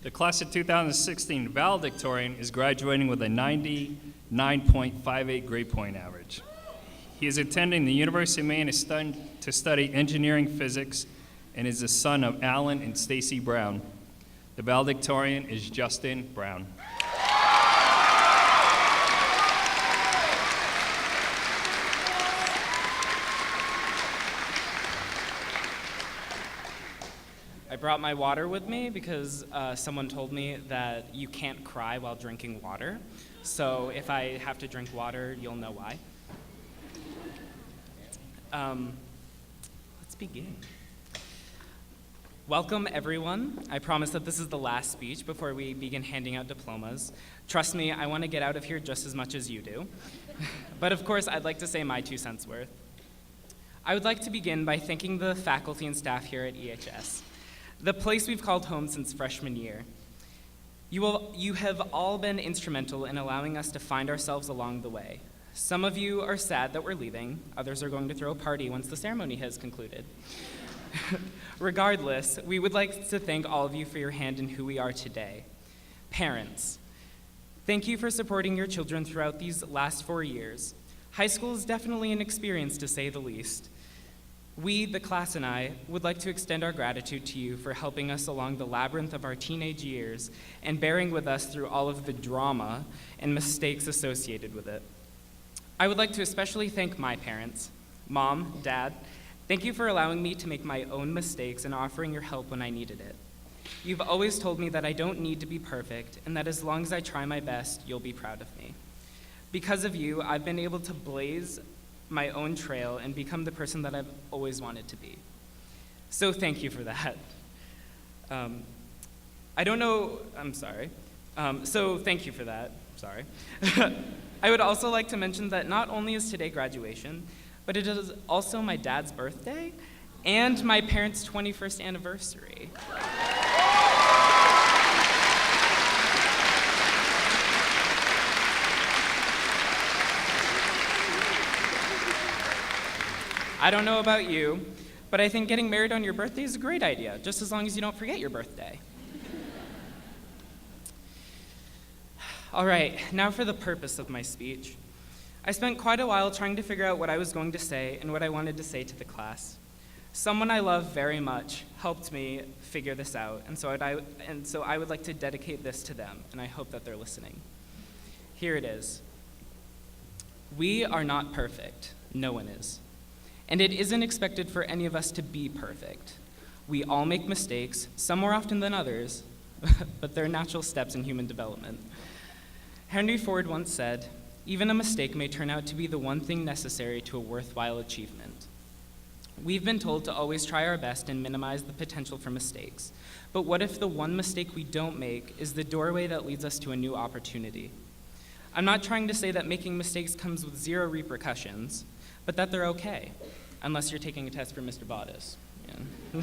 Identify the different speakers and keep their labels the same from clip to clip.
Speaker 1: The class of 2016 valedictorian is graduating with a 99.58 grade point average. He is attending the University of Maine to study engineering physics and is the son of Alan and Stacy Brown. The valedictorian is Justin Brown.
Speaker 2: I brought my water with me because someone told me that you can't cry while drinking water. So if I have to drink water, you'll know why. Let's begin. Welcome, everyone. I promise that this is the last speech before we begin handing out diplomas. Trust me, I want to get out of here just as much as you do. But of course, I'd like to say my 2 cents worth. I would like to begin by thanking the faculty and staff here at EHS, the place we've called home since freshman year. You have all been instrumental in allowing us to find ourselves along the way. Some of you are sad that we're leaving. Others are going to throw a party once the ceremony has concluded. Regardless, we would like to thank all of you for your hand in who we are today. Parents, thank you for supporting your children throughout these last 4 years. High school is definitely an experience, to say the least. We, the class and I, would like to extend our gratitude to you for helping us along the labyrinth of our teenage years and bearing with us through all of the drama and mistakes associated with it. I would like to especially thank my parents. Mom, Dad, thank you for allowing me to make my own mistakes and offering your help when I needed it. You've always told me that I don't need to be perfect and that as long as I try my best, you'll be proud of me. Because of you, I've been able to blaze my own trail and become the person that I've always wanted to be. So thank you for that. So thank you for that, sorry. I would also like to mention that not only is today graduation, but it is also my dad's birthday and my parents' 21st anniversary. I don't know about you, but I think getting married on your birthday is a great idea, just as long as you don't forget your birthday. All right, now for the purpose of my speech. I spent quite a while trying to figure out what I was going to say and what I wanted to say to the class. Someone I love very much helped me figure this out, and so I would like to dedicate this to them, and I hope that they're listening. Here it is. We are not perfect. No one is. And it isn't expected for any of us to be perfect. We all make mistakes, some more often than others, but they're natural steps in human development. Henry Ford once said, "Even a mistake may turn out to be the one thing necessary to a worthwhile achievement." We've been told to always try our best and minimize the potential for mistakes. But what if the one mistake we don't make is the doorway that leads us to a new opportunity? I'm not trying to say that making mistakes comes with zero repercussions, but that they're okay, unless you're taking a test for Mr. Bodice. Yeah.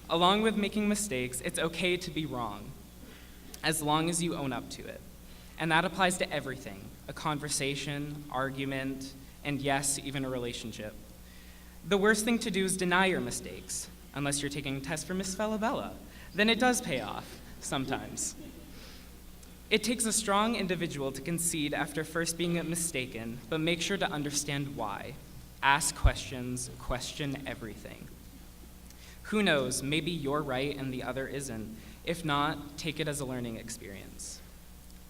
Speaker 2: Along with making mistakes, it's okay to be wrong, as long as you own up to it. And that applies to everything, a conversation, argument, and yes, even a relationship. The worst thing to do is deny your mistakes, unless you're taking a test for Miss Falabella. Then it does pay off, sometimes. It takes a strong individual to concede after first being mistaken, but make sure to understand why. Ask questions, question everything. Who knows, maybe you're right and the other isn't. If not, take it as a learning experience.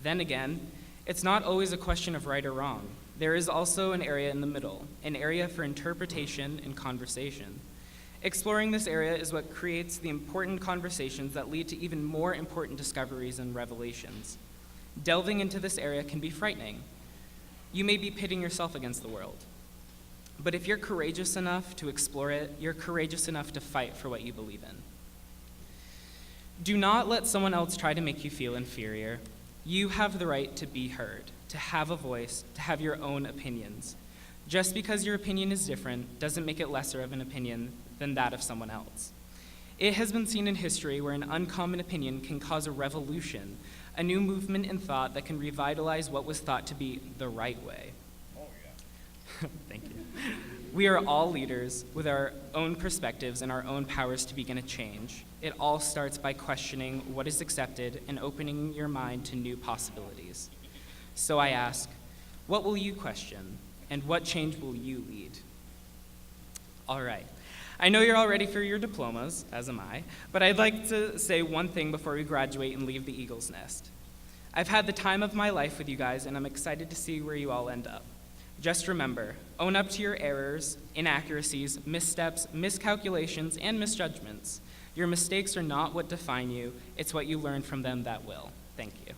Speaker 2: Then again, it's not always a question of right or wrong. There is also an area in the middle, an area for interpretation and conversation. Exploring this area is what creates the important conversations that lead to even more important discoveries and revelations. Delving into this area can be frightening. You may be pitting yourself against the world. But if you're courageous enough to explore it, you're courageous enough to fight for what you believe in. Do not let someone else try to make you feel inferior. You have the right to be heard, to have a voice, to have your own opinions. Just because your opinion is different doesn't make it lesser of an opinion than that of someone else. It has been seen in history where an uncommon opinion can cause a revolution, a new movement in thought that can revitalize what was thought to be the right way. Oh, yeah. Thank you. We are all leaders with our own perspectives and our own powers to begin a change. It all starts by questioning what is accepted and opening your mind to new possibilities. So I ask, what will you question, and what change will you lead? All right. I know you're all ready for your diplomas, as am I, but I'd like to say one thing before we graduate and leave the Eagle's Nest. I've had the time of my life with you guys, and I'm excited to see where you all end up. Just remember, own up to your errors, inaccuracies, missteps, miscalculations, and misjudgments. Your mistakes are not what define you, it's what you learn from them that will. Thank you.